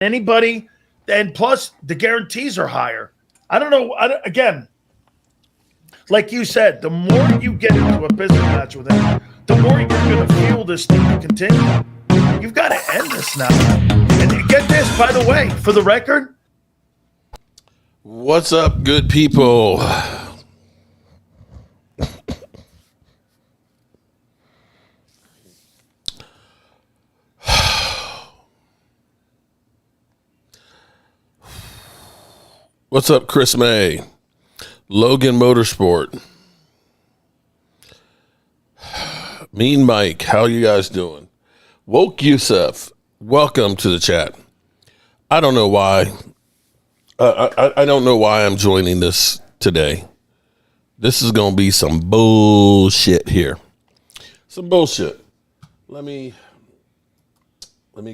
anybody. And plus, the guarantees are higher. I don't know. Again, like you said, the more you get into a business match with him, the more you're going to fuel this thing to continue. You've got to end this now. And get this, by the way, for the record. What's up, good people? What's up, Chris May? Logan Motorsport. Mean Mike, how you guys doing? Woke Yusuf, welcome to the chat. I don't know why. I don't know why I'm joining this today. This is going to be some bullshit here. Some bullshit. Let me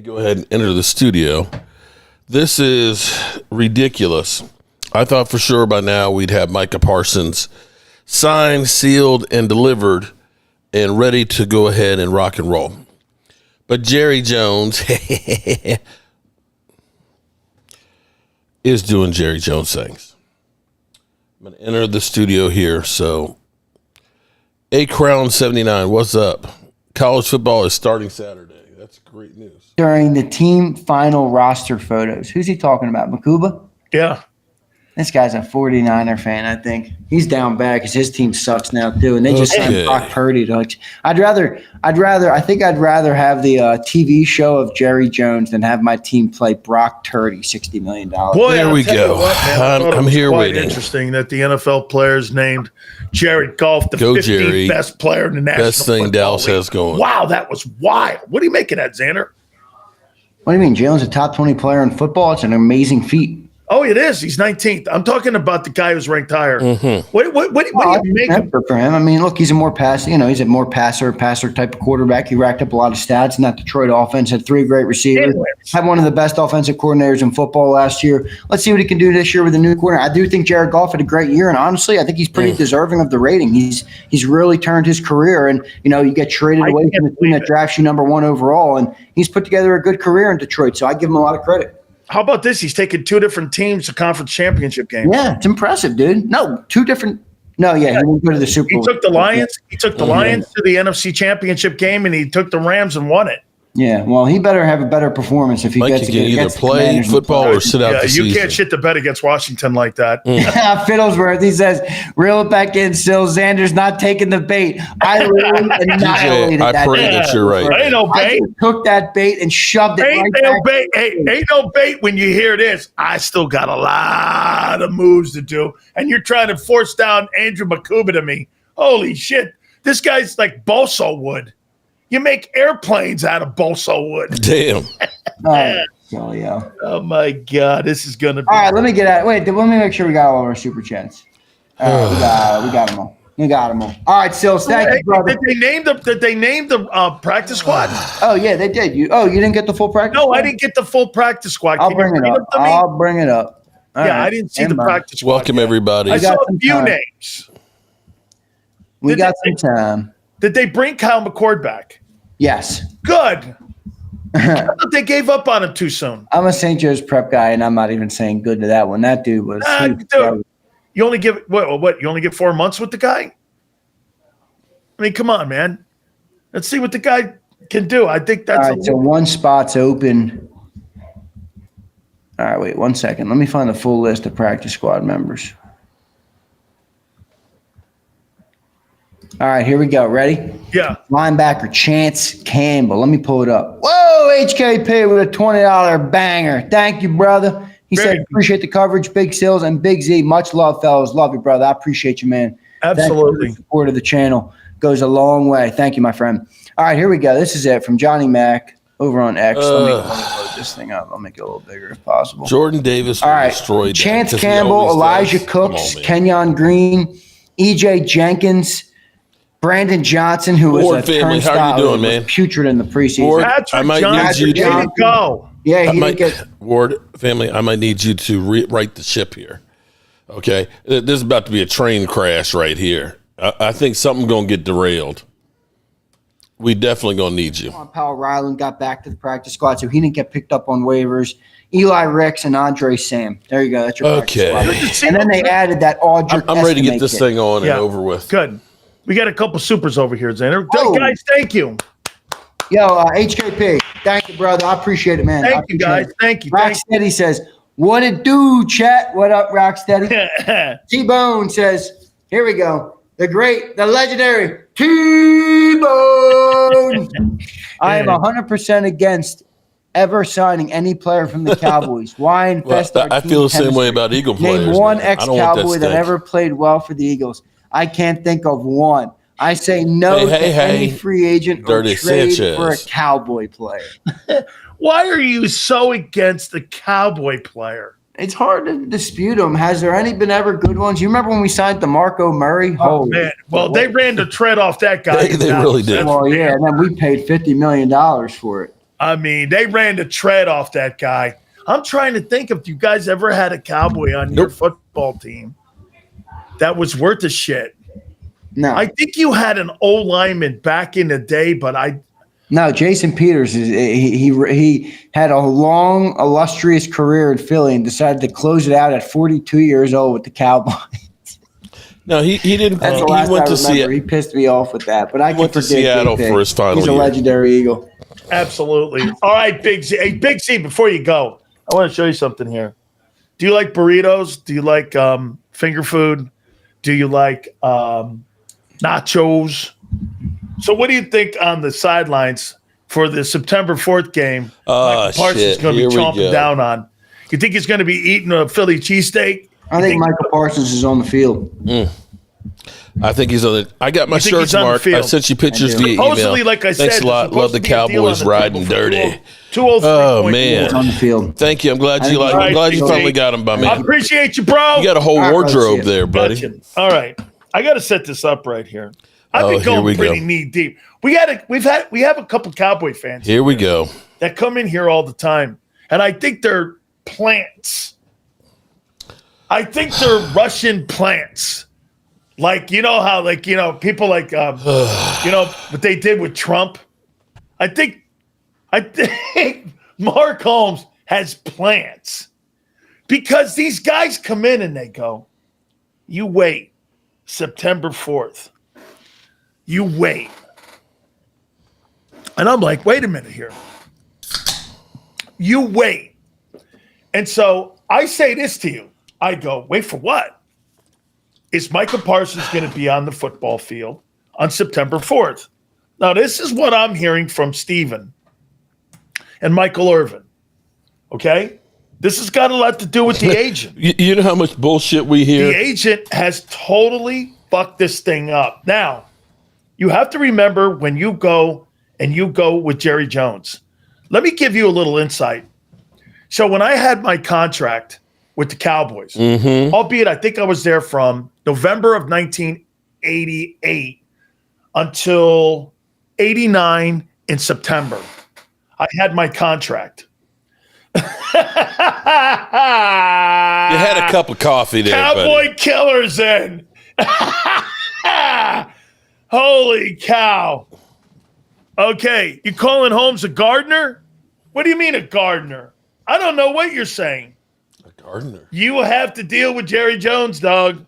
go ahead and enter the studio. This is ridiculous. I thought for sure by now we'd have Micah Parsons signed, sealed, and delivered and ready to go ahead and rock and roll. But Jerry Jones is doing Jerry Jones things. I'm going to enter the studio here. So, A Crown 79, what's up? College football is starting Saturday. That's great news. During the team final roster photos, who's he talking about? Makuba? Yeah. This guy's a 49er fan, I think. He's down bad because his team sucks now too, and they just signed Brock Purdy. I'd rather have the TV show of Jerry Jones than have my team play Brock Purdy $60 million. Boy, there we go. I'm here waiting. Interesting that the NFL players named Jared Goff the 15th best player in the National Best thing Dallas has going. Wow, that was wild. What are you making that, Xander? What do you mean? Jalen's a top 20 player in football. It's an amazing feat. Oh, it is. He's 19th. I'm talking about the guy who's ranked higher. Mm-hmm. What do you make him? For him? I mean, look, he's a more he's a more passer type of quarterback. He racked up a lot of stats in that Detroit offense, had 3 great receivers, had one of the best offensive coordinators in football last year. Let's see what he can do this year with a new coordinator. I do think Jared Goff had a great year, and honestly, I think he's pretty deserving of the rating. He's really turned his career, and, you get traded away from the team that drafts you number 1 overall, and he's put together a good career in Detroit, so I give him a lot of credit. How about this? He's taken 2 different teams to conference championship games. Yeah, it's impressive, dude. No, 2 different. No, yeah, he didn't go to the Super Bowl. He took the Lions. He took the Lions to the NFC Championship game, and he took the Rams and won it. Yeah, well, he better have a better performance if he gets to get either play football or sit out the season. You can't shit the bed against Washington like that. Fiddlesworth, he says, reel it back in, still. Xander's not taking the bait. I annihilated I pray that you're right. Ain't no bait. I took that bait and shoved it ain't no bait. Ain't no bait when you hear this. I still got a lot of moves to do, and you're trying to force down Andrew Makuba to me. Holy shit. This guy's like balsa wood. You make airplanes out of balsa wood. Damn. Selio. Oh, my God. This is going to be. All right, let me get at it. Wait, let me make sure we got all of our super chats. We got them all. We got them all. All right, Sills, thank you, brother. Did they name the practice squad? Oh, yeah, they did. You didn't get the full practice squad? No, I didn't get the full practice squad. I'll bring it up. I'll bring it up. I didn't see the practice squad. Welcome, everybody. I saw a few names. We got some time. Did they bring Kyle McCord back? Yes. Good. I thought they gave up on him too soon. I'm a St. Joe's prep guy, and I'm not even saying good to that one. That dude was. Dude, you only give what? You only get 4 months with the guy? I mean, come on, man. Let's see what the guy can do. I think that's. All right, so one spot's open. All right, wait 1 second. Let me find the full list of practice squad members. All right, here we go. Ready? Yeah. Linebacker Chance Campbell. Let me pull it up. Whoa, HKP with a $20 banger. Thank you, brother. He said, appreciate the coverage, Big Sills and Big Z. Much love, fellas. Love you, brother. I appreciate you, man. Absolutely. The support of the channel goes a long way. Thank you, my friend. All right, here we go. This is it from Johnny Mac over on X. Let me load this thing up. I'll make it a little bigger if possible. Jordan Davis destroyed Chance Campbell, Elijah Cooks, Kenyon Green, EJ Jenkins, Brandon Johnson, who was Ward a family, how are you doing, man? Putrid in the preseason. Ward, Patrick I might Johnson, need you to go. Yeah, he didn't get Ward family. I might need you to right the ship here. Okay, this is about to be a train crash right here. I think something's gonna get derailed. We definitely gonna need you. Powell Ryland got back to the practice squad, so he didn't get picked up on waivers. Eli Ricks, and Andre Sam. There you go. That's your Okay. And then they added that Aldrich. I'm ready to get this kid. thing on and over with. Good. We got a couple supers over here, Xander. Oh. Guys, thank you. Yo, HKP. Thank you, brother. I appreciate it, man. Thank you, guys. Thank you. Rocksteady says, what it do, chat? What up, Rocksteady? T-Bone says, here we go. The great, the legendary T-Bone. I am 100% against ever signing any player from the Cowboys. Why infest our I feel the same way about Eagle players. Name one man. ex-Cowboy that ever played well for the Eagles. I can't think of one. I say no to any free agent or trade for a Cowboy player. Why are you so against the Cowboy player? It's hard to dispute them. Has there any been ever good ones? You remember when we signed DeMarco Murray? Oh, man. Well, they ran the tread off that guy. They really did. Well, yeah, and then we paid $50 million for it. I mean, they ran the tread off that guy. I'm trying to think if you guys ever had a Cowboy on your football team that was worth a shit. No. I think you had an old lineman back in the day, but No, Jason Peters he had a long, illustrious career in Philly and decided to close it out at 42 years old with the Cowboys. No, he didn't. That's the last I remember. He pissed me off with that, but I can forget Seattle for his final He's a legendary Eagle. Absolutely. All right, Big Z. Hey, Big Z, before you go, I want to show you something here. Do you like burritos? Do you like finger food? Do you like nachos? So what do you think on the sidelines for the September 4th game? Micah Parsons is going to be chomping down on. You think he's going to be eating a Philly cheesesteak? I think Micah Parsons is on the field. I think he's on the. I got my shirts marked. I sent you pictures via Supposedly, email. like I Thanks said, a lot. Love the Cowboys riding dirty. 203. Oh man, He's on the field. Thank you. I'm glad you like. I'm glad you finally got him by me. I appreciate you, bro. You got a whole wardrobe there, buddy. Gotcha. All right, I got to set this up right here. I've been going pretty knee deep. We have a couple Cowboy fans. Here we go. That come in here all the time, and I think they're plants. I think they're Russian plants. Like, you know how, like, you know, people like, you know, what they did with Trump. I think Mark Holmes has plants because these guys come in and they go, you wait, September 4th. You wait. And I'm like, wait a minute here. You wait. And so I say this to you. I go, wait for what? Is Micah Parsons going to be on the football field on September 4th? Now, this is what I'm hearing from Steven and Michael Irvin. Okay? This has got a lot to do with the agent. You know how much bullshit we hear? The agent has totally fucked this thing up. Now, you have to remember when you go with Jerry Jones. Let me give you a little insight. So when I had my contract with the Cowboys, albeit I think I was there from November of 1988 until 89 in September. I had my contract. You had a cup of coffee there, Cowboy killers in. Holy cow. Okay, you calling Holmes a gardener? What do you mean a gardener? I don't know what you're saying. Gardener. You will have to deal with Jerry Jones, dog.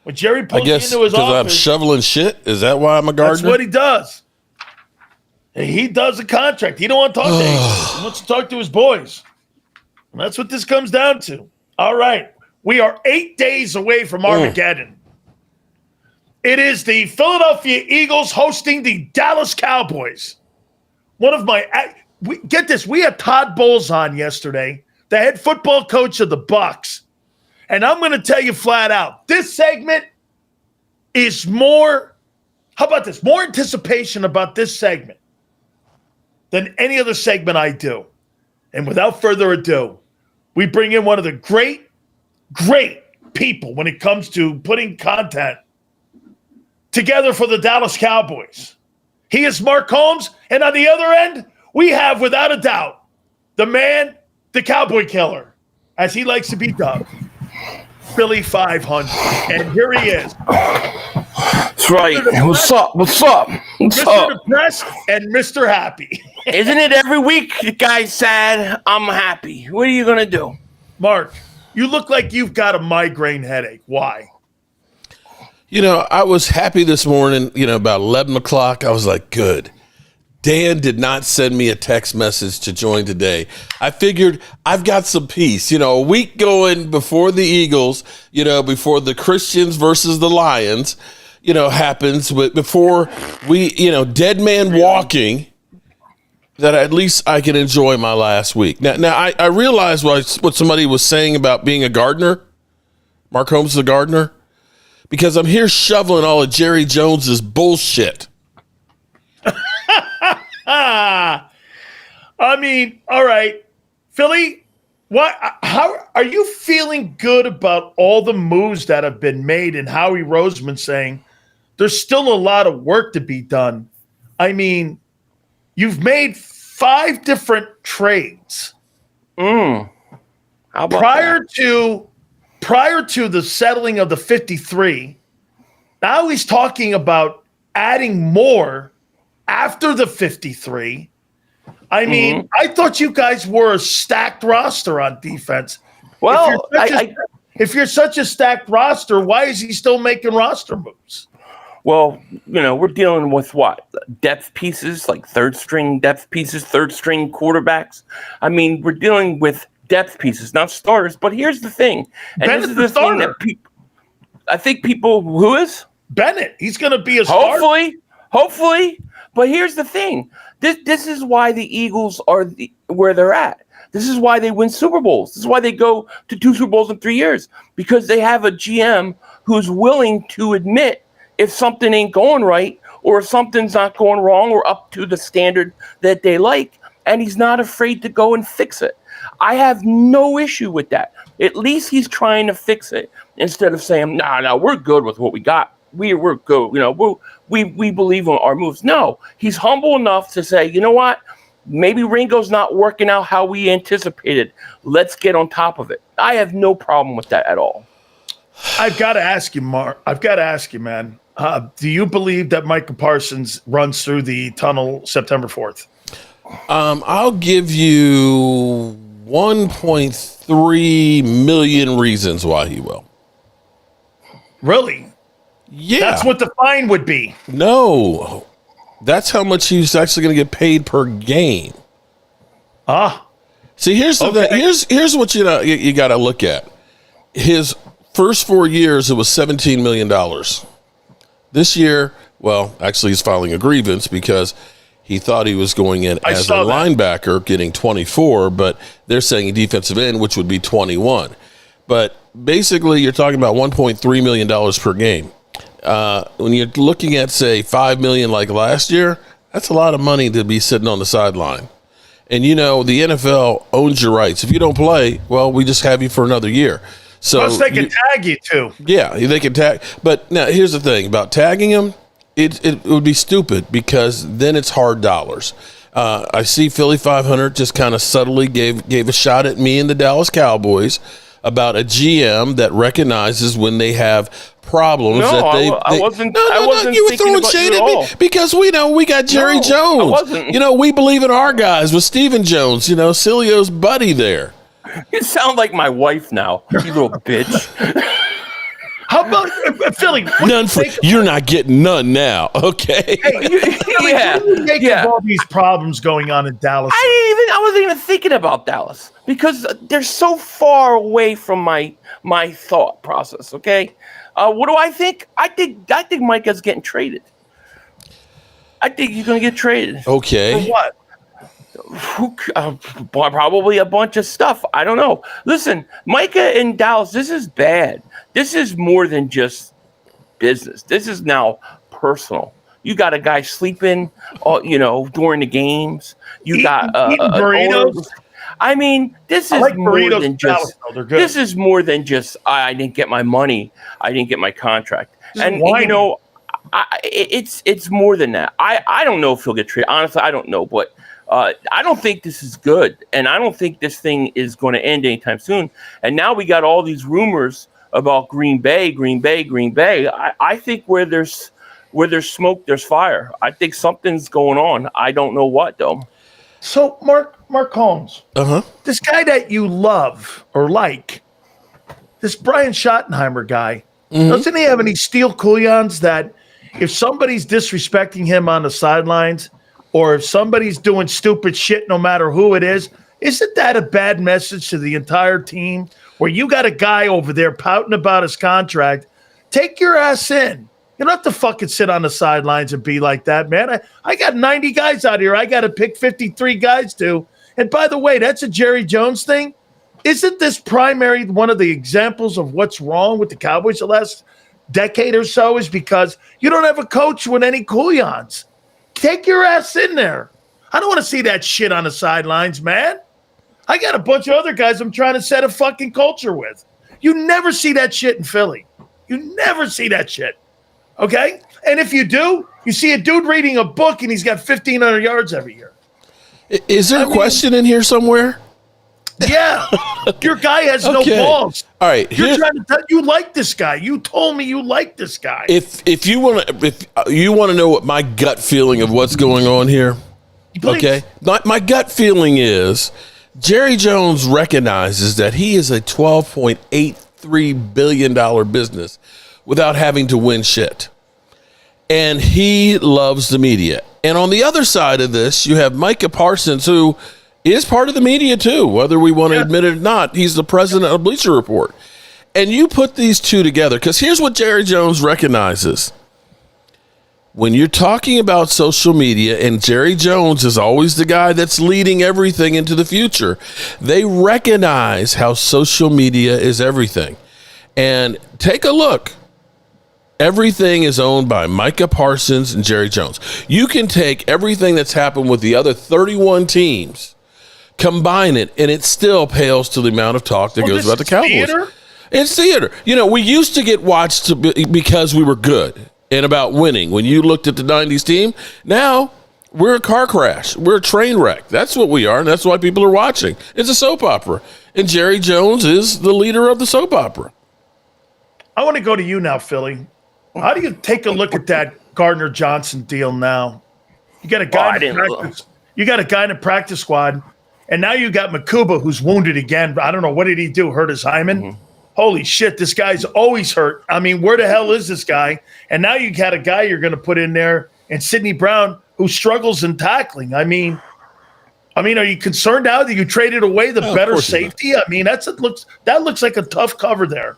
When Jerry pulls you into his office. Because I'm shoveling shit? Is that why I'm a gardener? That's what he does. And he does a contract. He don't want to talk to agents. He wants to talk to his boys. And that's what this comes down to. All right. We are 8 days away from Armageddon. It is the Philadelphia Eagles hosting the Dallas Cowboys. One of my get this, we had Todd Bowles on yesterday, the head football coach of the Bucs. And I'm going to tell you flat out, this segment is more, how about this? More anticipation about this segment than any other segment I do. And without further ado, we bring in one of the great people when it comes to putting content together for the Dallas Cowboys. He is Mark Holmes, and on the other end, we have, without a doubt, the man, the Cowboy Killer, as he likes to be dubbed, Philly.500. And here he is. That's right. What's up? What's Mr. up? Depressed and Mr. Happy. Isn't it every week the guy's sad? I'm happy. What are you going to do? Mark, you look like you've got a migraine headache. Why? I was happy this morning, about 11 o'clock. I was like, good. Dan did not send me a text message to join today. I figured I've got some peace, a week going before the Eagles, before the Christians versus the Lions, happens, but before we, dead man walking, that at least I can enjoy my last week. Now I realize what somebody was saying about being a gardener. Mark Holmes is a gardener. Because I'm here shoveling all of Jerry Jones's bullshit. I mean, all right, Philly, how are you feeling good about all the moves that have been made and Howie Roseman saying there's still a lot of work to be done? I mean, you've made 5 different trades. How about prior to the settling of the 53. Now he's talking about adding more after the 53. I mean, I thought you guys were a stacked roster on defense. Well, if you're such a stacked roster, why is he still making roster moves? Well, we're dealing with what? Depth pieces, like third-string depth pieces, third-string quarterbacks. I mean, we're dealing with depth pieces, not starters. But here's the thing. And Bennett's this is the thing that I think people, who is? Bennett. He's going to be a starter. Hopefully. But here's the thing. This is why the Eagles are where they're at. This is why they win Super Bowls. This is why they go to 2 Super Bowls in 3 years. Because they have a GM who's willing to admit if something ain't going right or if something's not going wrong or up to the standard that they like. And he's not afraid to go and fix it. I have no issue with that. At least he's trying to fix it instead of saying, no, we're good with what we got. We're good. We believe in our moves. No, he's humble enough to say, you know what? Maybe Ringo's not working out how we anticipated. Let's get on top of it. I have no problem with that at all. I've got to ask you, Mark. I've got to ask you, man. Do you believe that Micah Parsons runs through the tunnel September 4th? I'll give you 1.3 million reasons why he will. Really? Yeah. That's what the fine would be. No. That's how much he's actually going to get paid per game. See, here's the thing. Here's what you got to look at. His first 4 years, it was $17 million. This year, well, actually, he's filing a grievance because he thought he was going in as a linebacker, getting 24, but they're saying a defensive end, which would be 21. But basically, you're talking about $1.3 million per game. When you're looking at, say, $5 million like last year, that's a lot of money to be sitting on the sideline. And, the NFL owns your rights. If you don't play, well, we just have you for another year. So plus, they can tag you, too. Yeah, they can tag. But now, here's the thing about tagging him. It would be stupid because then it's hard dollars. I see Philly.500 just kind of subtly gave a shot at me and the Dallas Cowboys about a GM that recognizes when they have problems. I wasn't. You were throwing shade at me because we got Jerry Jones. I wasn't. We believe in our guys with Stephen Jones. Selio's buddy there. You sound like my wife now, you little bitch. How about Philly? You're not getting none now, okay? Hey, what do you make of all these problems going on in Dallas? I wasn't even thinking about Dallas because they're so far away from my thought process. Okay, what do I think? I think Micah's getting traded. I think he's going to get traded. Okay, for what? Probably a bunch of stuff. I don't know. Listen, Micah in Dallas, this is bad. This is more than just business. This is now personal. You got a guy sleeping, during the games. You got eating burritos. I mean, this is more than just. They're good. This is more than just. I didn't get my money. I didn't get my contract. And it's more than that. I don't know if he'll get traded. Honestly, I don't know, but. I don't think this is good, and I don't think this thing is going to end anytime soon. And now we got all these rumors about Green Bay. I think where there's smoke, there's fire. I think something's going on. I don't know what though. So Mark Holmes, this guy that you love or like, this Brian Schottenheimer guy, doesn't he have any steel couillons that if somebody's disrespecting him on the sidelines or if somebody's doing stupid shit, no matter who it is, isn't that a bad message to the entire team where you got a guy over there pouting about his contract? Take your ass in. You don't have to fucking sit on the sidelines and be like that, man. I got 90 guys out here. I got to pick 53 guys to. And by the way, that's a Jerry Jones thing. Isn't this primary one of the examples of what's wrong with the Cowboys the last decade or so is because you don't have a coach with any couillons. Take your ass in there. I don't want to see that shit on the sidelines, man. I got a bunch of other guys I'm trying to set a fucking culture with. You never see that shit in Philly. You never see that shit. Okay? And if you do, you see a dude reading a book and he's got 1,500 yards every year. Is there a question in here somewhere? Yeah. Your guy has no balls. All right. You're trying to tell you like this guy. You told me you like this guy. If you want to know what my gut feeling of what's going on here, Please. okay? My gut feeling is Jerry Jones recognizes that he is a $12.83 billion business without having to win shit. And he loves the media. And on the other side of this, you have Micah Parsons, who is part of the media too, whether we want to admit it or not. He's the president of Bleacher Report. And you put these two together, because here's what Jerry Jones recognizes. When you're talking about social media, and Jerry Jones is always the guy that's leading everything into the future, they recognize how social media is everything. And take a look. Everything is owned by Micah Parsons and Jerry Jones. You can take everything that's happened with the other 31 teams, combine it, and it still pales to the amount of talk that goes about the Cowboys. Theater? It's theater. You know, we used to get watched because we were good and about winning. When you looked at the 90s team, now we're a car crash. We're a train wreck. That's what we are, and that's why people are watching. It's a soap opera. And Jerry Jones is the leader of the soap opera. I want to go to you now, Philly. How do you take a look at that Gardner Johnson deal now? You got a guy in practice. You got a guy in the practice squad, and now you got Makuba, who's wounded again. I don't know, what did he do? Hurt his hymen? Mm-hmm. Holy shit, this guy's always hurt. I mean, where the hell is this guy? And now you got a guy you're going to put in there, and Sidney Brown, who struggles in tackling. I mean, are you concerned now that you traded away the better safety? I mean, that looks like a tough cover there.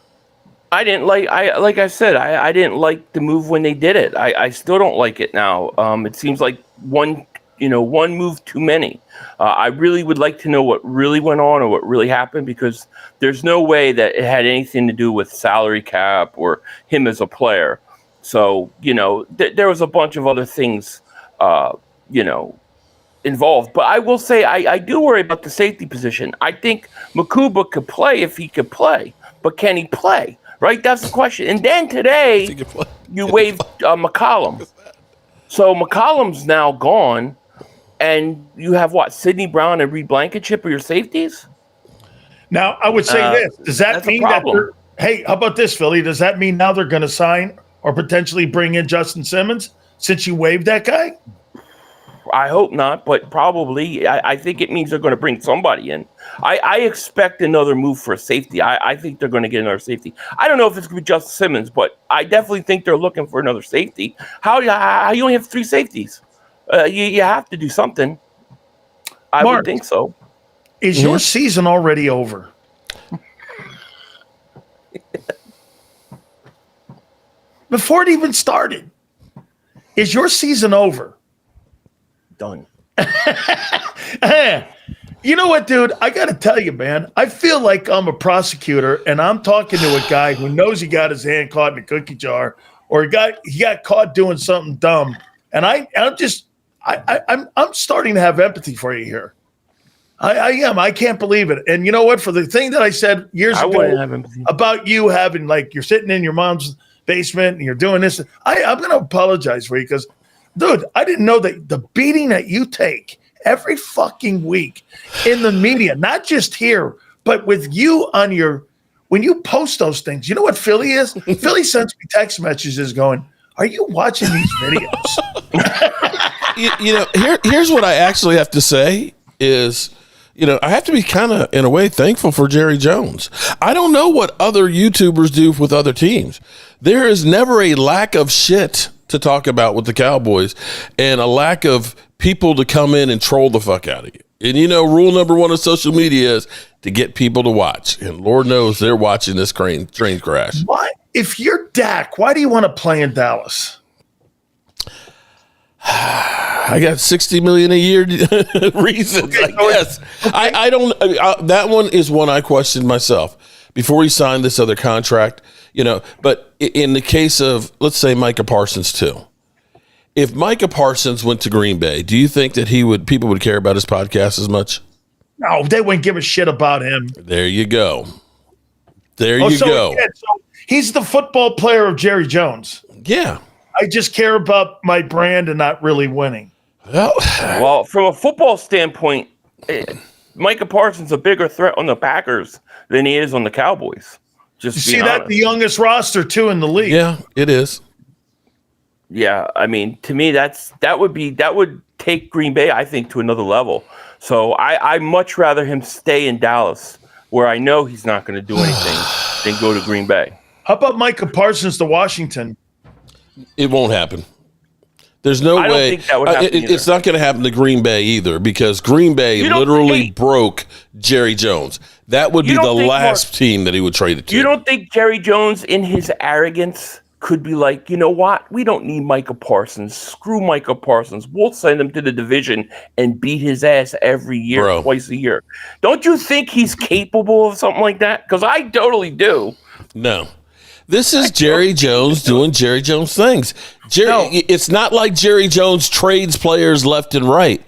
I didn't like. I said, I didn't like the move when they did it. I still don't like it now. It seems like one move too many. I really would like to know what really went on or what really happened, because there's no way that it had anything to do with salary cap or him as a player. So there was a bunch of other things, involved. But I will say I do worry about the safety position. I think Makuba could play if he could play, but can he play? Right, that's the question. And then today, you waived McCollum. So McCollum's now gone, and you have what? Sidney Brown and Reed Blankenship are your safeties? Now, I would say this. Does that mean that hey, how about this, Philly? Does that mean now they're going to sign or potentially bring in Justin Simmons since you waived that guy? I hope not, but probably. I think it means they're going to bring somebody in. I expect another move for a safety. I think they're going to get another safety. I don't know if it's going to be Justin Simmons, but I definitely think they're looking for another safety. How you only have 3 safeties? You have to do something. I would think so. Is your season already over? Before it even started, is your season over? Done. You know what, dude? I got to tell you, man, I feel like I'm a prosecutor and I'm talking to a guy who knows he got his hand caught in a cookie jar or he got caught doing something dumb. And I'm starting to have empathy for you here. I am. I can't believe it. And you know what? For the thing that I said years ago about you having, like, you're sitting in your mom's basement and you're doing this, I'm going to apologize for you because, dude, I didn't know that the beating that you take every fucking week in the media, not just here, but with you on your when you post those things, you know what Philly is? Philly sends me text messages going, "Are you watching these videos?" Here's what I actually have to say is, I have to be kind of, in a way, thankful for Jerry Jones. I don't know what other YouTubers do with other teams. There is never a lack of shit to talk about with the Cowboys and a lack of people to come in and troll the fuck out of you. And, rule number one of social media is to get people to watch. And Lord knows they're watching this train crash. Why? If you're Dak, why do you want to play in Dallas? I got $60 million a year reasons, I guess. Okay. I don't. That one is one I questioned myself before he signed this other contract. But in the case of, let's say, Micah Parsons too. If Micah Parsons went to Green Bay, do you think that people would care about his podcast as much? No, they wouldn't give a shit about him. There you go. There you go. Yeah, so he's the football player of Jerry Jones. Yeah. I just care about my brand and not really winning. Well, from a football standpoint, Micah Parsons is a bigger threat on the Packers than he is on the Cowboys. Just you see that the youngest roster too in the league. Yeah, it is. Yeah, I mean, to me, that would take Green Bay, I think, to another level. So I much rather him stay in Dallas, where I know he's not going to do anything, than go to Green Bay. How about Micah Parsons to Washington? It won't happen. There's no way. I don't think that would happen it's not going to happen to Green Bay either, because Green Bay literally broke Jerry Jones. That would be the last team that he would trade it to. You don't think Jerry Jones, in his arrogance, could be like, you know what? We don't need Micah Parsons. Screw Micah Parsons. We'll send him to the division and beat his ass every year, twice a year. Don't you think he's capable of something like that? Because I totally do. No. This is Jerry Jones doing Jerry Jones things. It's not like Jerry Jones trades players left and right.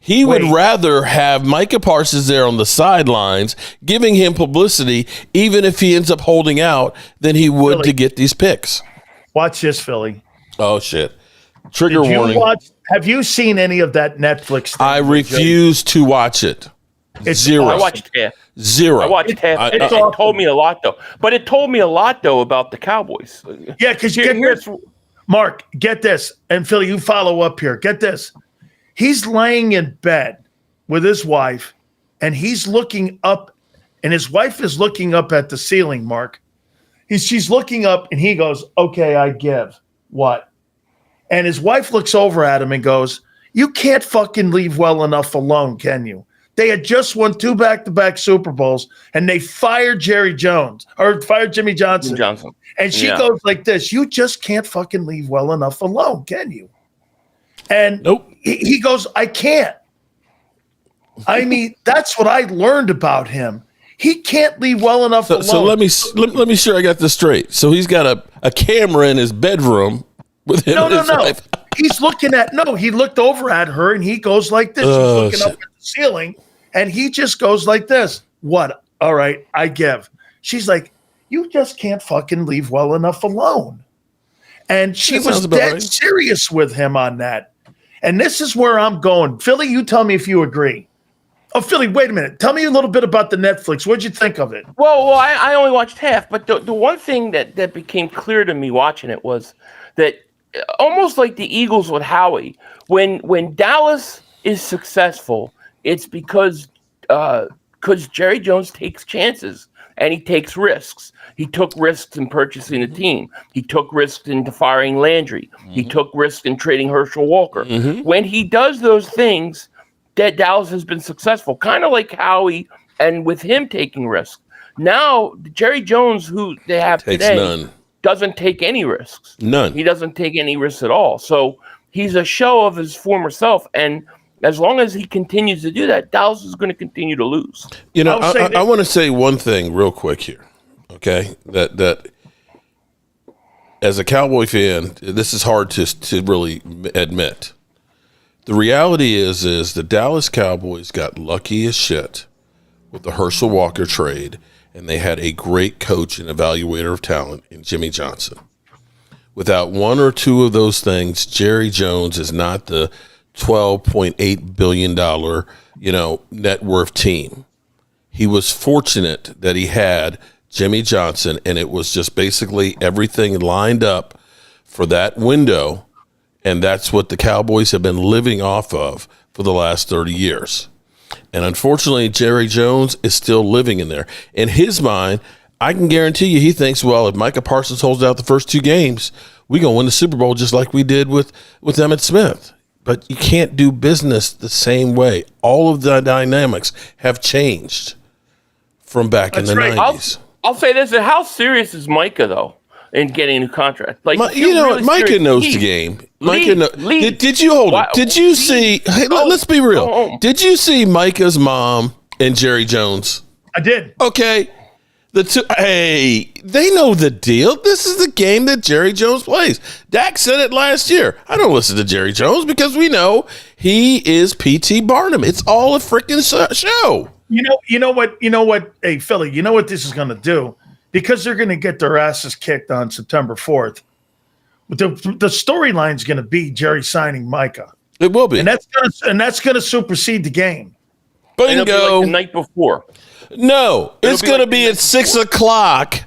He would rather have Micah Parsons there on the sidelines, giving him publicity, even if he ends up holding out, than he would to get these picks. Watch this, Philly. Oh, shit. Trigger warning. Have you seen any of that Netflix thing? I refuse to watch it. Zero. I watched half. Zero. I watched half. It told me a lot, though. But it told me a lot, though, about the Cowboys. Yeah, because Mark, get this. And Philly, you follow up here. Get this. He's laying in bed with his wife, and he's looking up, and his wife is looking up at the ceiling, Mark. She's looking up, and he goes, "Okay, I give." What? And his wife looks over at him and goes, "You can't fucking leave well enough alone, can you?" They had just won 2 back-to-back Super Bowls, and they fired Jimmy Johnson. And she goes like this, "You just can't fucking leave well enough alone, can you?" And nope. He goes, "I can't." I mean, that's what I learned about him. He can't leave well enough alone. So let me sure I got this straight. So he's got a camera in his bedroom with him and his wife. He's looking at he looked over at her, and he goes like this. She's looking up at the ceiling, and he just goes like this. "What? All right, I give." She's like, "You just can't fucking leave well enough alone." And she was dead serious with him on that. And this is where I'm going. Philly, you tell me if you agree. Oh, Philly, wait a minute. Tell me a little bit about the Netflix. What'd you think of it? Well, I only watched half, but the one thing that became clear to me watching it was that almost like the Eagles with Howie, when Dallas is successful, it's because Jerry Jones takes chances and he takes risks. He took risks in purchasing a team. He took risks in firing Landry. Mm-hmm. He took risks in trading Herschel Walker. Mm-hmm. When he does those things, that Dallas has been successful, kind of like Howie, and with him taking risks. Now, Jerry Jones, who they have today, doesn't take any risks. None. He doesn't take any risks at all. So he's a show of his former self, and as long as he continues to do that, Dallas is going to continue to lose. I want to say one thing real quick here, okay? That as a Cowboy fan, this is hard to really admit. The reality is the Dallas Cowboys got lucky as shit with the Herschel Walker trade, and they had a great coach and evaluator of talent in Jimmy Johnson. Without one or two of those things, Jerry Jones is not the $12.8 billion, net worth team. He was fortunate that he had Jimmy Johnson, and it was just basically everything lined up for that window, and that's what the Cowboys have been living off of for the last 30 years. And unfortunately, Jerry Jones is still living in there. In his mind, I can guarantee you he thinks, well, if Micah Parsons holds out the first 2 games, we're going to win the Super Bowl just like we did with Emmitt Smith. But you can't do business the same way. All of the dynamics have changed from back in the 90s. I'll say this. How serious is Micah, though, in getting a new contract? Like, Micah knows the game. Did you hold it? Did you see? Hey, let's be real. Did you see Micah's mom and Jerry Jones? I did. Okay. They know the deal. This is the game that Jerry Jones plays. Dak said it last year. I don't listen to Jerry Jones because we know he is P.T. Barnum. It's all a freaking show. You know what? Hey, Philly, you know what this is going to do? Because they're going to get their asses kicked on September 4th. The storyline is going to be Jerry signing Micah. It will be. And that's going to supersede the game. Bingo. It'll be like the night before. No, it's going to be at 6:00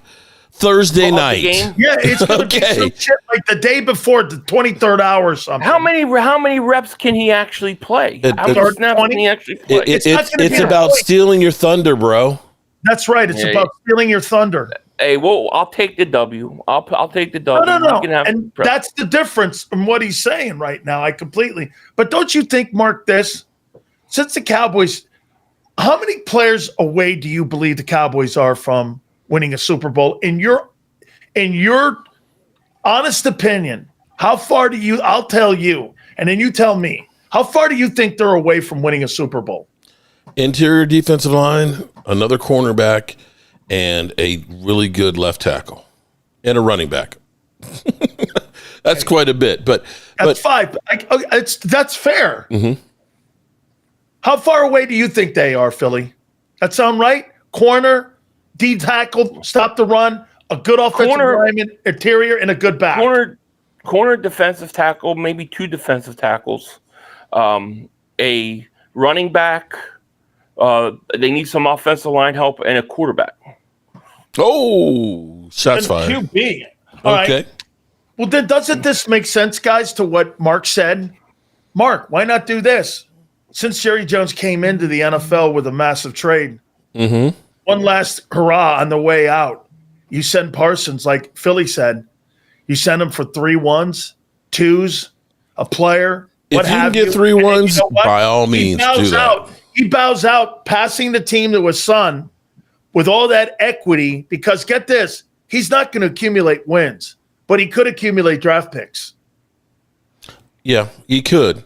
Thursday night. Yeah, it's going to be some shit like the day before, the 23rd hour or something. How many reps can he actually play? How many snaps can he actually play? It's about stealing your thunder, bro. That's right. It's about stealing your thunder. Hey, well, I'll take the W. I'll take the W. No. And that's the difference from what he's saying right now. But don't you think, Mark, this, since the Cowboys, how many players away do you believe the Cowboys are from winning a Super Bowl? In your honest opinion, how far do you, I'll tell you, and then you tell me, how far do you think they're away from winning a Super Bowl? Interior defensive line, another cornerback, and a really good left tackle, and a running back. That's quite a bit, but 5. That's fair. Mm-hmm. How far away do you think they are, Philly? That sound right? Corner, D tackle, stop the run, a good offensive lineman, interior, and a good back. Corner, defensive tackle, maybe 2 defensive tackles, a running back. They need some offensive line help and a quarterback. Oh, shots fired. QB. All okay. Right. Well, then doesn't this make sense, guys, to what Mark said? Mark, why not do this? Since Jerry Jones came into the NFL with a massive trade, one last hurrah on the way out, you send Parsons, like Philly said, you send him for 3 1s, 2s, a player. If you can get 3 1s, by all means, do that. He bows out, passing the team to his son with all that equity, because get this, he's not going to accumulate wins, but he could accumulate draft picks. Yeah, he could.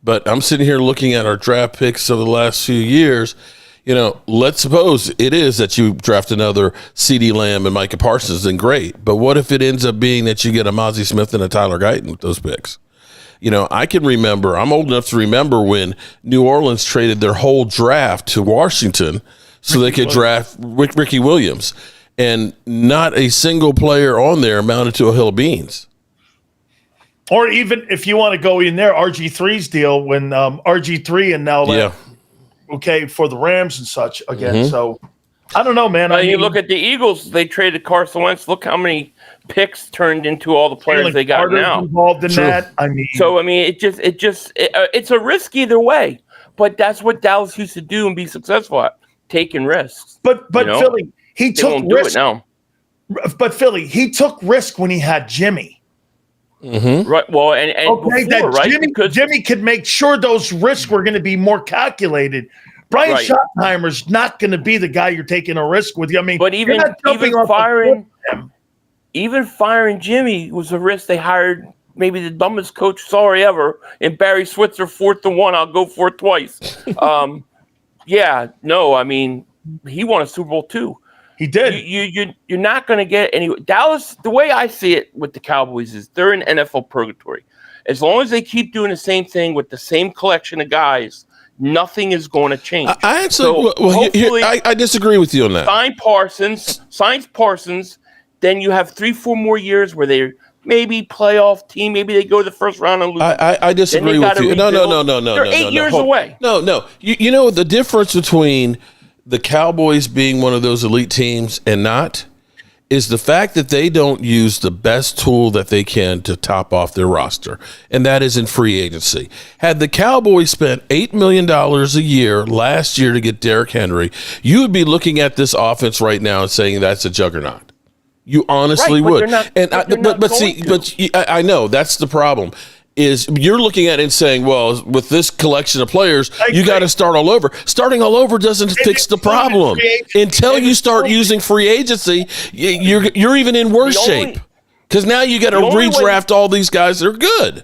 But I'm sitting here looking at our draft picks of the last few years. Let's suppose it is that you draft another CeeDee Lamb and Micah Parsons, then great. But what if it ends up being that you get a Mozzie Smith and a Tyler Guyton with those picks? I can remember, I'm old enough to remember when New Orleans traded their whole draft to Washington so they could draft Ricky Williams. And not a single player on there amounted to a hill of beans. Or even if you want to go in there, RG3's deal when RG3 and now for the Rams and such again. Mm-hmm. So I don't know, man. You look at the Eagles; they traded Carson Wentz. Look how many picks turned into all the players they got now. Involved in that. It's a risk either way. But that's what Dallas used to do and be successful at, taking risks. But Philly, he took risk now. But Philly, he took risk when he had Jimmy. Mm-hmm. Right. Well, and before, right? Jimmy could make sure those risks were going to be more calculated. Brian Schottenheimer's not going to be the guy you're taking a risk with. I mean, but even firing Jimmy was a risk. They hired maybe the dumbest coach sorry ever in Barry Switzer, 4th and 1. I'll go for it twice. I mean, he won a Super Bowl too. He did. You're not going to get any. Dallas, the way I see it with the Cowboys is they're in NFL purgatory. As long as they keep doing the same thing with the same collection of guys, nothing is going to change. I actually, I disagree with you on that. Signs Parsons, then you have 3-4 more years where they're maybe playoff team, maybe they go to the first round and lose. I disagree with you. No. They're 8 years away. No. You know the difference between the Cowboys being one of those elite teams and not is the fact that they don't use the best tool that they can to top off their roster, and that is in free agency. Had the Cowboys spent $8 million a year last year to get Derrick Henry, you would be looking at this offense right now and saying that's a juggernaut. You honestly would. I know that's the problem. Is you're looking at it and saying, well, with this collection of players, you got to start all over. Starting all over doesn't fix the problem. Until you start using free agency, you're even in worse shape. Because now you got to redraft all these guys that are good.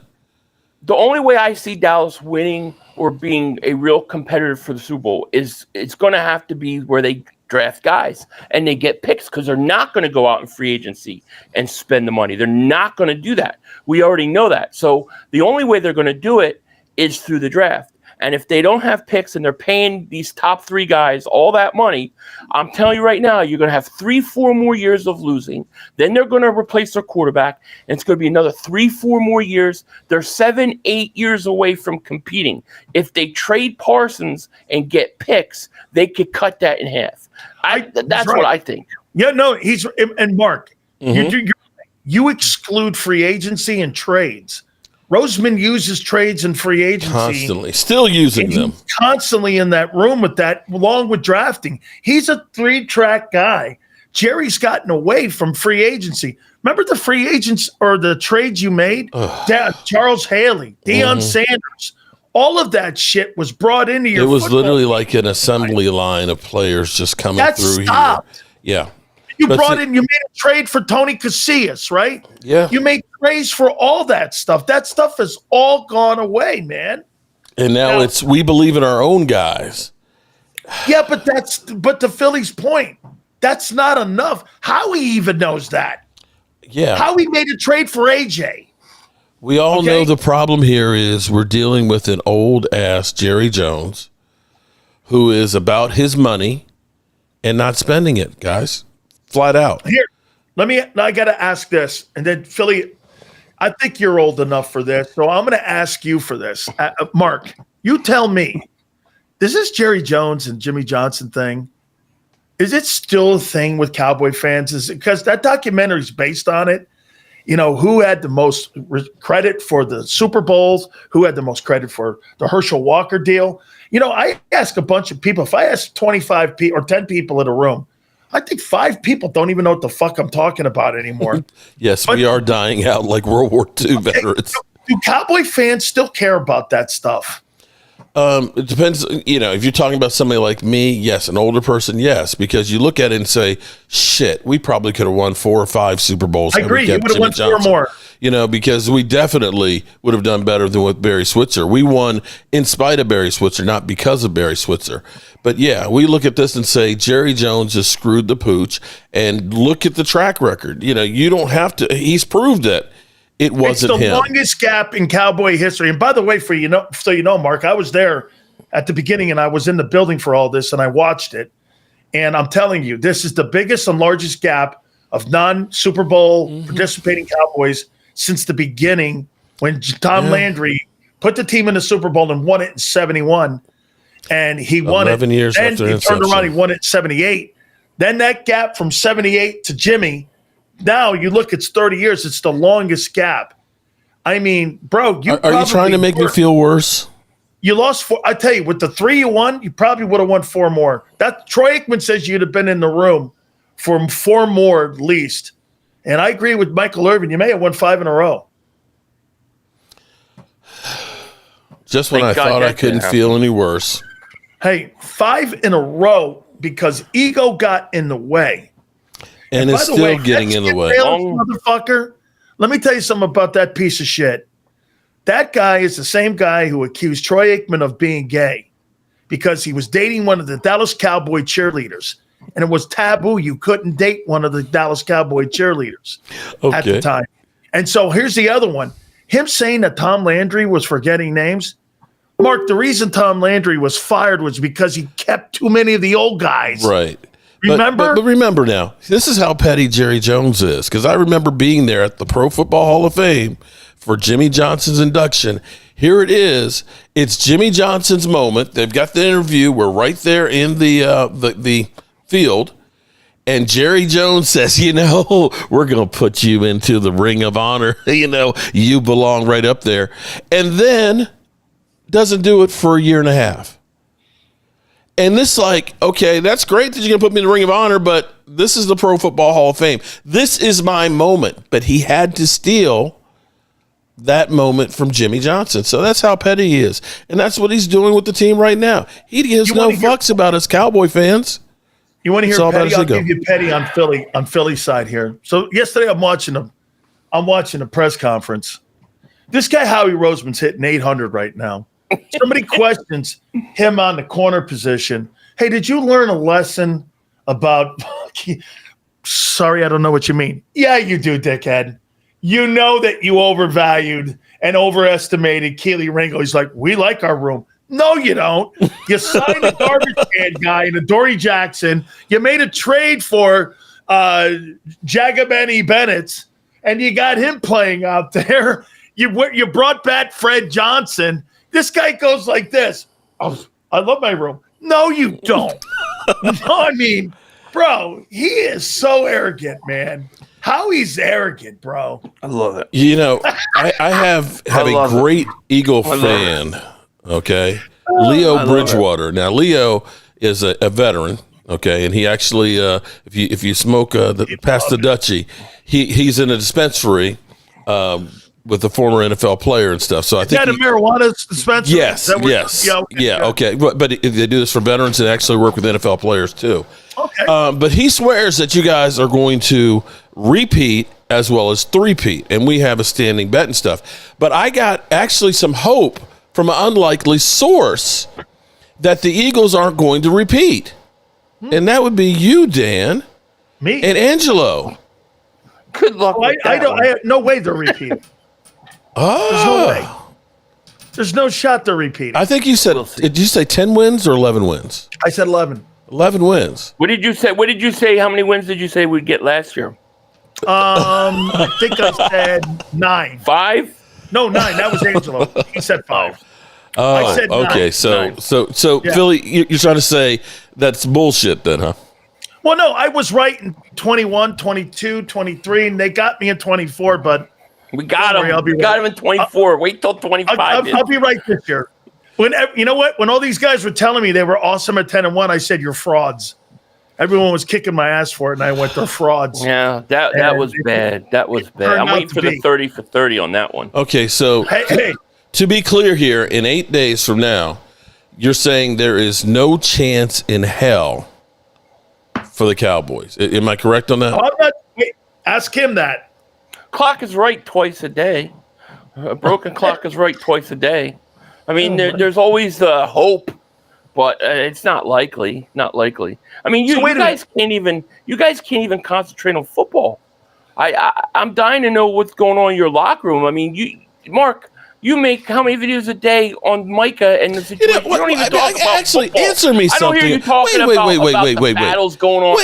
The only way I see Dallas winning or being a real competitor for the Super Bowl is it's going to have to be where they draft guys and they get picks, because they're not going to go out in free agency and spend the money. They're not going to do that. We already know that. So the only way they're going to do it is through the draft. And if they don't have picks and they're paying these top 3 guys all that money, I'm telling you right now, you're going to have 3-4 more years of losing. Then they're going to replace their quarterback, and it's going to be another 3-4 more years. They're 7-8 years away from competing. If they trade Parsons and get picks, they could cut that in half. That's right. What I think. Yeah, no, and Mark, you exclude free agency and trades. Roseman uses trades and free agency. Constantly. Still using them. Constantly in that room with that, along with drafting. He's a 3-track guy. Jerry's gotten away from free agency. Remember the free agents or the trades you made? Charles Haley, Deion Sanders. All of that shit was brought into your. It was literally like an assembly line of players just coming through here. Yeah. You made a trade for Tony Casillas, right? Yeah. You made trades for all that stuff. That stuff has all gone away, man. And now we believe in our own guys. Yeah, but to Philly's point, that's not enough. Howie even knows that. Yeah. Howie made a trade for AJ. We all know the problem here is we're dealing with an old-ass Jerry Jones who is about his money and not spending it, guys. Flat out. Here, I got to ask this. And then, Philly, I think you're old enough for this. So I'm going to ask you for this. Mark, you tell me, does this Jerry Jones and Jimmy Johnson thing, is it still a thing with Cowboy fans? Because that documentary is based on it. You know, who had the most credit for the Super Bowls? Who had the most credit for the Herschel Walker deal? You know, I ask a bunch of people. If I ask 25 people or 10 people in a room, I think 5 people don't even know what the fuck I'm talking about anymore. Yes, we are dying out like World War II veterans. Do Cowboy fans still care about that stuff? It depends. You know, if you're talking about somebody like me, yes. An older person, yes. Because you look at it and say, shit, we probably could have won 4 or 5 Super Bowls. I agree. You would have won 4 more. You know, because we definitely would have done better than with Barry Switzer. We won in spite of Barry Switzer, not because of Barry Switzer. But yeah, we look at this and say Jerry Jones just screwed the pooch, and look at the track record. You know, you don't have to. He's proved it. It wasn't him. It's the longest gap in Cowboy history. And by the way, so you know, Mark, I was there at the beginning, and I was in the building for all this, and I watched it. And I'm telling you, this is the biggest and largest gap of non-Super Bowl participating Cowboys since the beginning, when Tom Landry put the team in the Super Bowl and won it in 71. And he won 11 it. years then after he turned around, he won it in 78. Then that gap from 78 to Jimmy, now you look, it's 30 years. It's the longest gap. I mean, bro, are you trying to make me feel worse? You lost 4. I tell you, with the 3 you won, you probably would have won 4 more. That Troy Aikman says you'd have been in the room for 4 more at least. And I agree with Michael Irvin. You may have won 5 in a row. Just when I thought I couldn't feel any worse. Hey, 5 in a row because ego got in the way. And it's still getting in the way. Motherfucker, let me tell you something about that piece of shit. That guy is the same guy who accused Troy Aikman of being gay because he was dating one of the Dallas Cowboy cheerleaders. And it was taboo. You couldn't date one of the Dallas Cowboy cheerleaders at the time. And so here's the other one. Him saying that Tom Landry was forgetting names. Mark, the reason Tom Landry was fired was because he kept too many of the old guys. Right. Remember? But remember now, this is how petty Jerry Jones is, because I remember being there at the Pro Football Hall of Fame for Jimmy Johnson's induction. Here it is. It's Jimmy Johnson's moment. They've got the interview. We're right there in the field. And Jerry Jones says, we're going to put you into the Ring of Honor. You belong right up there. And then doesn't do it for a year and a half. And this okay, that's great that you're going to put me in the Ring of Honor, but this is the Pro Football Hall of Fame. This is my moment. But he had to steal that moment from Jimmy Johnson. So that's how petty he is. And that's what he's doing with the team right now. He gives no fucks about us Cowboy fans. You want to hear petty? I'll give you petty on Philly's side here. So yesterday I'm watching a press conference. This guy Howie Roseman's hitting 800 right now. Somebody questions him on the corner position. Hey, did you learn a lesson about sorry, I don't know what you mean. Yeah, you do, dickhead. You know that you overvalued and overestimated Keely Ringo. He's like, we like our room. No, you don't. You signed a garbage can guy in Adoree Jackson. You made a trade for Jagabeni Bennett, and you got him playing out there. You brought back Fred Johnson. This guy goes like this. Oh, I love my room. No, you don't. No, I mean, bro, he is so arrogant, man. How he's arrogant, bro. I love it. I have a great Eagle fan. Okay, Leo Bridgewater. Now, Leo is a veteran. Okay, and he actually, if you smoke past the Dutchie, he's in a dispensary with a former NFL player and stuff. So I think a marijuana dispensary. Yes. Yeah. Okay, but they do this for veterans and actually work with NFL players too. Okay. But he swears that you guys are going to repeat as well as three-peat, and we have a standing bet and stuff. But I got actually some hope from an unlikely source that the Eagles aren't going to repeat. And that would be you, Dan. Me. And Angelo. Good luck with that I have no way to repeat it. Oh. There's no way. There's no shot to repeat it. I think you said, did you say 10 wins or 11 wins? I said 11. 11 wins. What did you say? How many wins did you say we'd get last year? I think I said 9. 5? No, 9. That was Angelo. He said 5. Oh, I said 9. okay. So Yeah. Philly, you're trying to say that's bullshit then, huh? Well, no, I was right in 21, 22, 23, and they got me in 24, but We got him. We got him in 24. Wait till 25. I'll be right this year. You know what? When all these guys were telling me they were awesome at 10-1, I said, you're frauds. Everyone was kicking my ass for it, and I went, they're frauds. Yeah, that was bad. That was bad. I'm waiting for the 30 for 30 on that one. Okay, so Hey. to be clear here, in 8 days from now, you're saying there is no chance in hell for the Cowboys. Am I correct on that? Ask him that. Clock is right twice a day. A broken clock is right twice a day. I mean, there's always the hope, but it's not likely. Not likely. I mean, you guys can't even concentrate on football. I'm dying to know what's going on in your locker room. I mean, Mark, you make how many videos a day on Micah and the situation? You don't even talk about actually football. answer me something. I don't hear you talking about battles going on.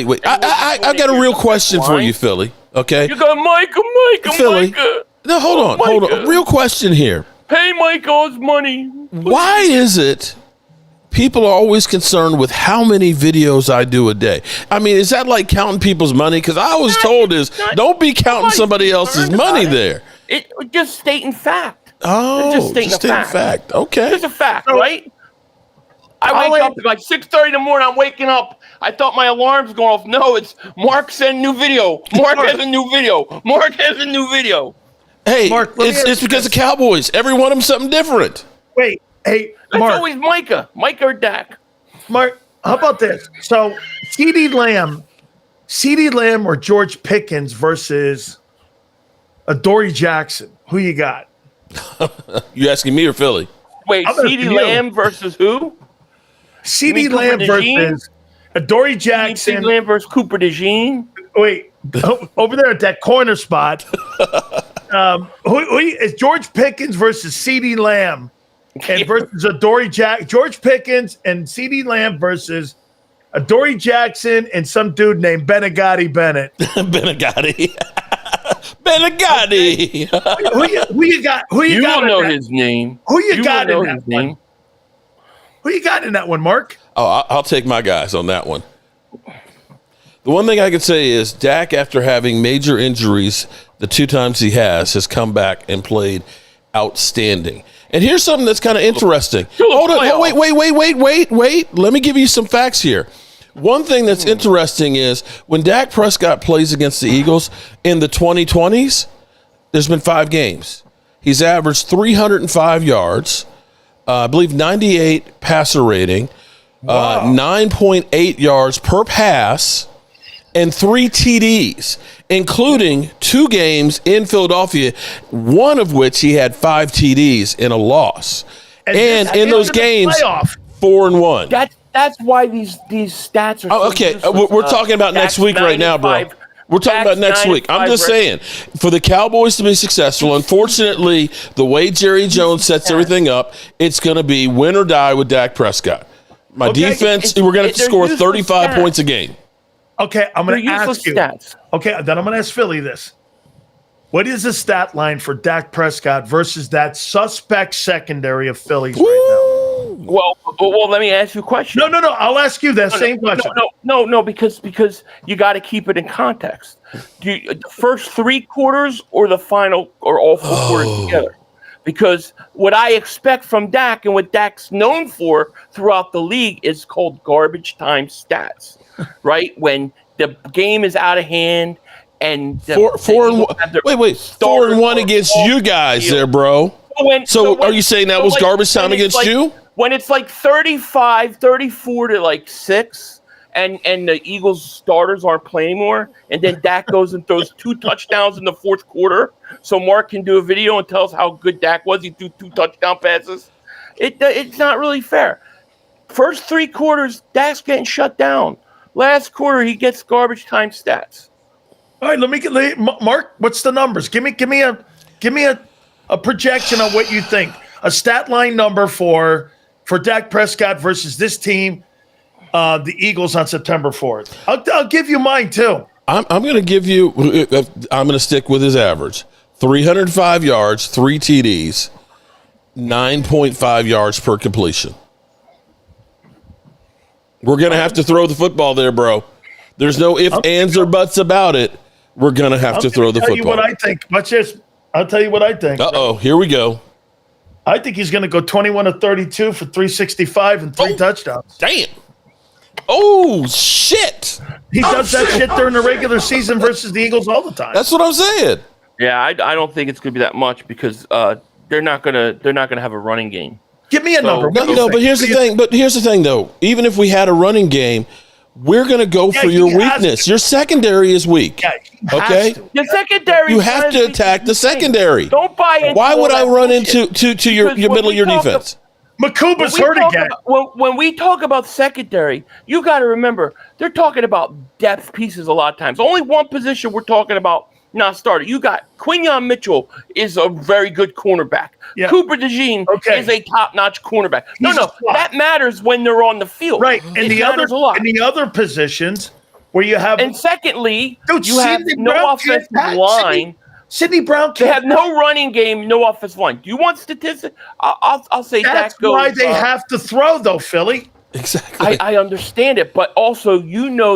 Wait. I got a real question for you, Philly. Okay. You got Micah, Philly. Micah. No, hold on. Real question here. Pay Micah his money. Why is it people are always concerned with how many videos I do a day? I mean, is that like counting people's money? Because I was told don't be counting somebody else's money there. It just stating fact. Oh, just stating fact. Okay. It's a fact, right? I wake up at like 6:30 in the morning. I'm waking up. I thought my alarm's going off. No, it's Mark sent new video. Mark has a new video. Mark has a new video. Hey, Mark, it's because of Cowboys. Every one of them something different. Wait, hey, Mark. It's always Micah or Dak. Mark, how about this? So, CeeDee Lamb or George Pickens versus Adoree Jackson. Who you got? You asking me or Philly? Wait, CeeDee Lamb versus who? CeeDee Lamb versus Adoree Jackson. CeeDee Lamb versus Cooper DeJean. Wait, over there at that corner spot. Who is George Pickens versus CeeDee Lamb and versus Adoree Jackson? George Pickens and CeeDee Lamb versus Adoree Jackson and some dude named Benegatti Bennett. Benegatti Benegatti. Who you got? Who you, You got? will know in that? his name. Who you got will in know that his one? name. Who you got in that one, Mark? Oh, I'll take my guys on that one. The one thing I can say is Dak, after having major injuries, the 2 times he has come back and played outstanding. And here's something that's kind of interesting. Hold on. Oh, wait. Let me give you some facts here. One thing that's interesting is when Dak Prescott plays against the Eagles in the 2020s, there's been 5 games. He's averaged 305 yards, I believe 98 passer rating, 9.8 yards per pass, and 3 TDs, including 2 games in Philadelphia, one of which he had 5 TDs in a loss. And in those games, 4-1. That's why these stats are. Oh, okay, we're talking about next week right now, bro. We're talking about next week. I'm just saying, for the Cowboys to be successful, unfortunately, the way Jerry Jones sets everything up, it's going to be win or die with Dak Prescott. My defense, we're going to have to score 35 points a game. Okay, I'm going to ask you. Stats. Okay, then I'm going to ask Philly this. What is the stat line for Dak Prescott versus that suspect secondary of Phillies right now? Well, let me ask you a question. No. I'll ask you that same question. No, because you got to keep it in context. The first 3 quarters or the final or all 4 quarters together? Because what I expect from Dak and what Dak's known for throughout the league is called garbage time stats, right? When the game is out of hand and 4-1 against you guys there, bro. So are you saying that was garbage time against you? When it's like 34 to 6, and the Eagles starters aren't playing anymore, and then Dak goes and throws 2 touchdowns in the 4th quarter, so Mark can do a video and tell us how good Dak was. He threw 2 touchdown passes. It's not really fair. First 3 quarters, Dak's getting shut down. Last quarter, he gets garbage time stats. All right, let me get Mark. What's the numbers? Give me a projection on what you think. A stat line number for Dak Prescott versus this team, the Eagles on September 4th. I'll give you mine too. I'm going to give you. I'm going to stick with his average: 305 yards, 3 TDs, 9.5 yards per completion. We're going to have to throw the football there, bro. There's no ifs, ands, or buts about it. We're going to have to throw the football. I'll tell you what I think. I'll tell you what I think. Uh-oh, here we go. I think he's going to go 21 of 32 for 365 and 3 touchdowns. Damn. Oh, shit. He does that shit during the regular season versus the Eagles all the time. That's what I'm saying. Yeah, I don't think it's going to be that much because they're not gonna have a running game. Give me a number. No, but here's the thing. Though. Even if we had a running game, we're going to go for your weakness. Your secondary is weak. Yeah, okay? The secondary. You have to attack the secondary. Don't buy into. Why would I run into your middle of your defense? Makuba's hurt again. When we talk about secondary, you got to remember they're talking about depth pieces a lot of times. Only one position we're talking about not started. You got Quinyon Mitchell is a very good cornerback. Yeah. Cooper DeJean is a top-notch cornerback. That matters when they're on the field. Right, and the other positions where you have. And secondly, you have no offensive line. Sidney Brown. They have no running game, no offensive line. Do you want statistics? I'll say that's Dak goes. Why they have to throw though, Philly. Exactly. I understand it, but also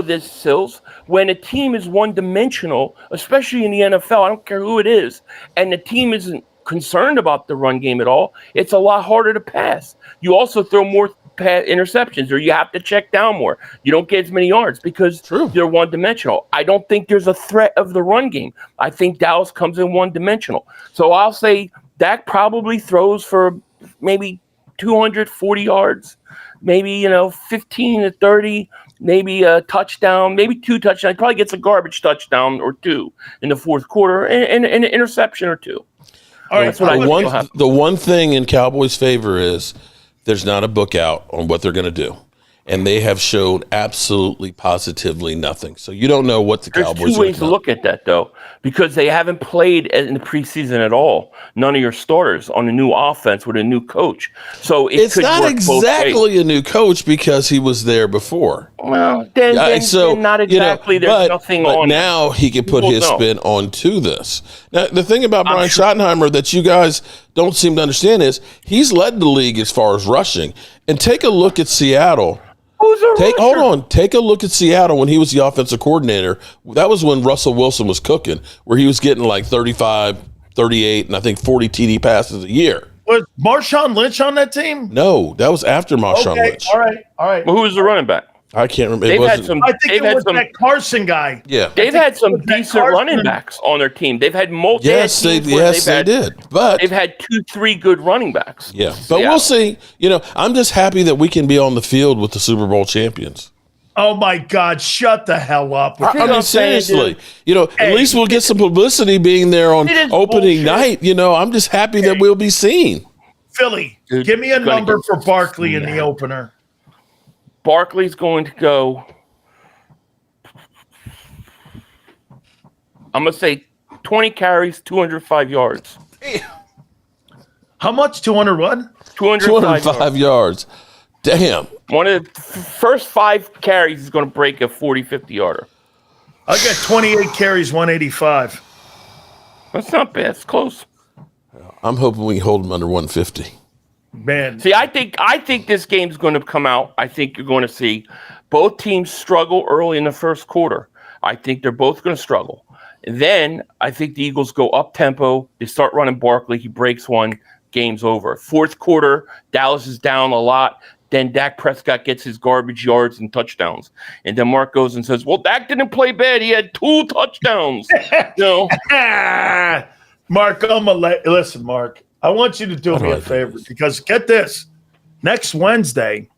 this, Sills. When a team is one-dimensional, especially in the NFL, I don't care who it is, and the team isn't concerned about the run game at all, it's a lot harder to pass. You also throw more interceptions, or you have to check down more. You don't get as many yards because they're one-dimensional. I don't think there's a threat of the run game. I think Dallas comes in one-dimensional. So I'll say Dak probably throws for maybe 240 yards, maybe 15 to 30, maybe a touchdown, maybe 2 touchdowns. Probably gets a garbage touchdown or 2 in the 4th quarter, and an interception or 2. All right, that's what the one thing in Cowboys' favor is there's not a book out on what they're going to do. and they have showed absolutely positively nothing. So you don't know what the There's Cowboys two ways to look at that, though, because they haven't played in the preseason at all. None of your starters on a new offense with a new coach. So it's not exactly a new coach because he was there before. Well, then not exactly. There's nothing but on now it. He can put his spin onto this. Now, the thing about Brian Schottenheimer that you guys don't seem to understand is he's led the league as far as rushing. And take a look at Seattle. Hold on. Take a look at Seattle when he was the offensive coordinator. That was when Russell Wilson was cooking, where he was getting like 35, 38, and I think 40 TD passes a year. Was Marshawn Lynch on that team? No, that was after Marshawn Lynch. All right. Well, who was the running back? I can't remember. I think it was that Carson guy. Yeah, they've had some decent running backs on their team. They've had multiple. Yes, they did. But they've had 2-3 good running backs. Yeah, but we'll see. I'm just happy that we can be on the field with the Super Bowl champions. Oh my God! Shut the hell up! I mean, seriously. At least we'll get some publicity being there on opening night. I'm just happy that we'll be seen. Philly, give me a number for Barkley in the opener. Barkley's going to go. I'm going to say 20 carries, 205 yards. How much? 200 what? 205 yards. Damn. One of the first 5 carries is going to break a 40, 50-yarder. I got 28 carries, 185. That's not bad. It's close. I'm hoping we can hold him under 150. Man. See, I think this game's going to come out. I think you're going to see both teams struggle early in the first quarter. I think they're both going to struggle. And then I think the Eagles go up tempo. They start running Barkley. He breaks one. Game's over. Fourth quarter, Dallas is down a lot. Then Dak Prescott gets his garbage yards and touchdowns. And then Mark goes and says, well, Dak didn't play bad. He had 2 touchdowns. Mark, listen, Mark. I want you to do me a favor because get this. Next Wednesday,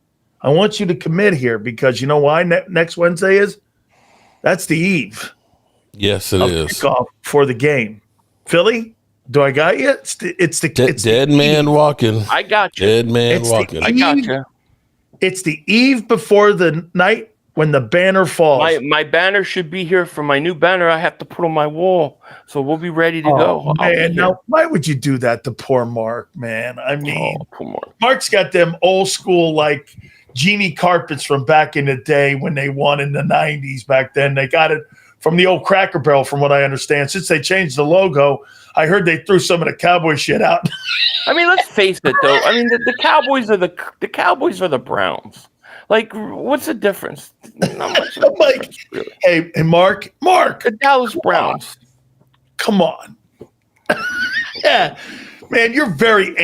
I want you to commit here because you know why next Wednesday is? That's the eve. Yes, it is. Kickoff for the game. Philly, do I got you? It's the dead man walking. I got you. Dead man walking. I got you. It's the eve before the night when the banner falls. My banner should be here for my new banner. I have to put on my wall, so we'll be ready to go. Man, now why would you do that to poor Mark, man? I mean, poor Mark. Mark's got them old school like genie carpets from back in the day when they won in the 90s. Back then, they got it from the old Cracker Barrel, from what I understand. Since they changed the logo, I heard they threw some of the Cowboy shit out. I mean, let's face it, though. I mean, the Cowboys are the Cowboys are the Browns. Like, what's the difference? Not much. Really. Hey, Mark, the Dallas Browns. Come on. Yeah, man, you're very.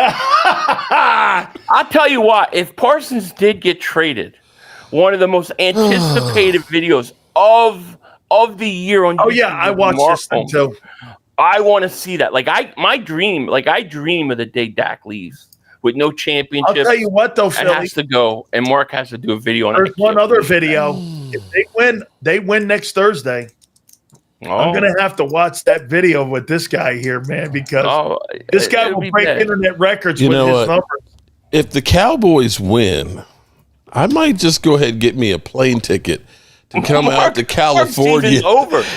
I'll tell you what. If Parsons did get traded, one of the most anticipated videos of the year on YouTube. Oh yeah, I watched this thing too. I want to see that. I dream of the day Dak leaves with no championship. I'll tell you what, though, Philly, has to go, and Mark has to do a video on it. There's one other video. If they win next Thursday. I'm going to have to watch that video with this guy here, man, because this guy will break internet records with his numbers. If the Cowboys win, I might just go ahead and get me a plane ticket to come out to California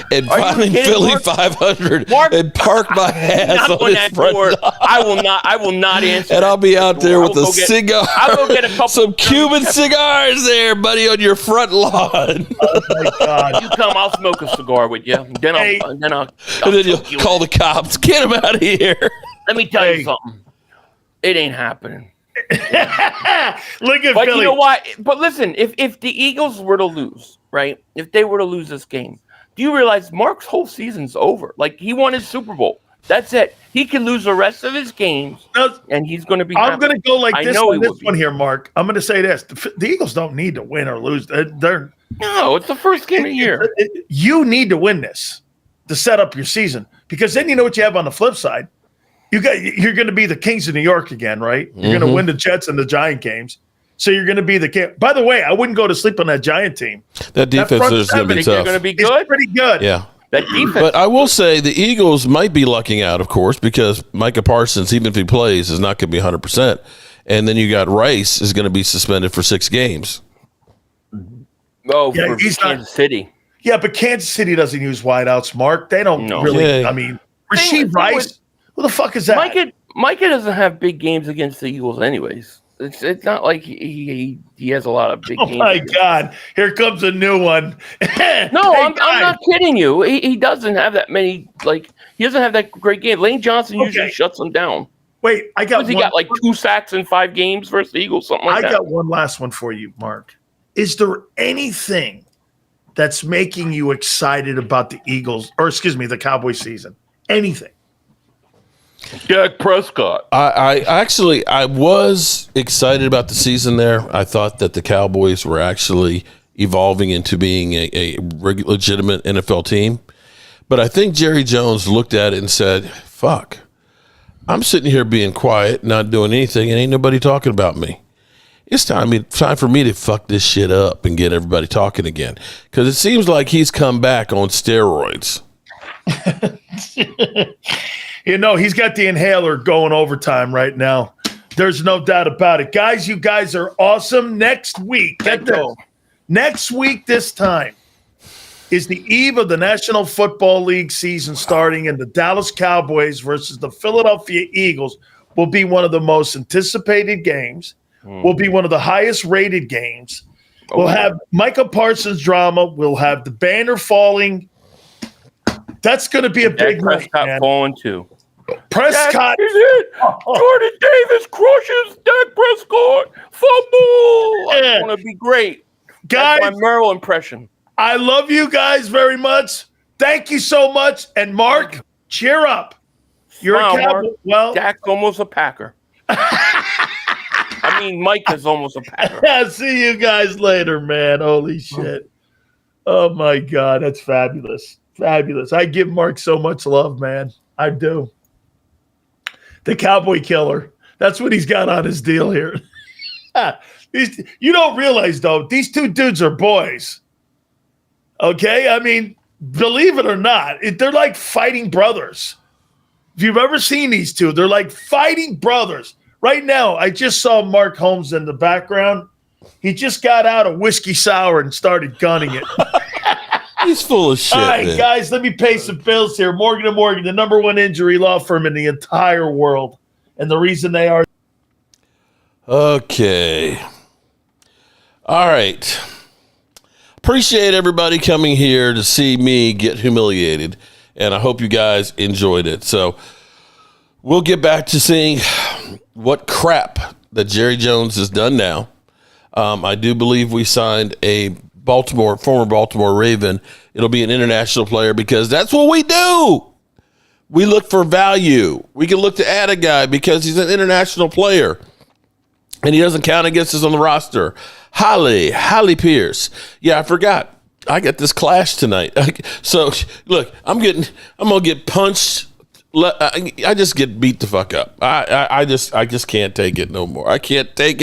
and find Philly.500 and park my ass on his front lawn. I will not answer. And I'll be out there with a cigar. I'll go get a couple. Some Cuban cigars there, buddy, on your front lawn. Oh my God! You come, I'll smoke a cigar with you. Then I'll you'll call the cops. Get him out of here. Let me tell you something. It ain't happening. Look at but Philly. You know what? But listen, if the Eagles were to lose, right? If they were to lose this game, do you realize Mark's whole season's over? Like, he won his Super Bowl. That's it. He can lose the rest of his games, and he's going to be. I'm going to go like this on this one here, Mark. I'm going to say this: the Eagles don't need to win or lose. No, it's the first game of the year. You need to win this to set up your season, because then you know what you have on the flip side. You're going to be the Kings of New York again, right? You're going to win the Jets and the Giant games. So you're going to be the king. By the way, I wouldn't go to sleep on that Giant team. That defense is going to be tough. They're going to be good. It's pretty good. Yeah. That defense. But I will say the Eagles might be lucking out, of course, because Micah Parsons, even if he plays, is not going to be 100%. And then you got Rice is going to be suspended for 6 games. Oh, Yeah, for he's Kansas not. City. Yeah, but Kansas City doesn't use wideouts, Mark. They don't No. really. Yeah. I mean, Thing Rasheed Rice. Who the fuck is that? Micah doesn't have big games against the Eagles, anyways. It's not like he has a lot of big Oh games. my God! Here comes a new one. No, Hey, I'm guys. not kidding you. He doesn't have that many. Like, he doesn't have that great game. Lane Johnson usually shuts him down. Wait, I got Because he one. got like 2 sacks in 5 games versus the Eagles, something like I that. got one last one for you, Mark. Is there anything that's making you excited about the Eagles, or excuse me, the Cowboys season? Anything? Dak Prescott. I was excited about the season there. I thought that the Cowboys were actually evolving into being a legitimate NFL team. But I think Jerry Jones looked at it and said, fuck, I'm sitting here being quiet, not doing anything, and ain't nobody talking about me. It's time for me to fuck this shit up and get everybody talking again. Because it seems like he's come back on steroids. You know, he's got the inhaler going overtime right now. There's no doubt about it. Guys, you guys are awesome. Next week, get this. Next week, this time, is the eve of the National Football League season starting, and the Dallas Cowboys versus the Philadelphia Eagles will be one of the most anticipated games, will be one of the highest rated games. We'll have Micah Parsons drama. We'll have the banner falling. That's going to be a big night, man. Falling too. Prescott. Is it? Jordan Davis crushes Dak Prescott. Fumble. It's going to be great. Guys, that's my Merle impression. I love you guys very much. Thank you so much. And Mark, cheer up. You're a Cowboy. Well, Dak's almost a Packer. I mean, Mike is almost a Packer. I'll see you guys later, man. Holy shit. Oh, my God. That's fabulous. Fabulous. I give Mark so much love, man. I do. The Cowboy Killer. That's what he's got on his deal here. You don't realize, though, these two dudes are boys. Okay? I mean, believe it or not, they're like fighting brothers. If you've ever seen these two, they're like fighting brothers. Right now, I just saw Mark Holmes in the background. He just got out a whiskey sour and started gunning it. He's full of shit. All right, man. guys, let me pay some bills here. Morgan & Morgan, the #1 injury law firm in the entire world. And the reason they are. Okay. All right. Appreciate everybody coming here to see me get humiliated. And I hope you guys enjoyed it. So we'll get back to seeing what crap that Jerry Jones has done now. I do believe we signed a former Baltimore Raven. It'll be an international player because that's what we do. We look for value. We can look to add a guy because he's an international player and he doesn't count against us on the roster. Holly Pierce. Yeah, I forgot. I got this clash tonight. So look, I'm gonna get punched. I just get beat the fuck up. I just can't take it no more. I can't take it.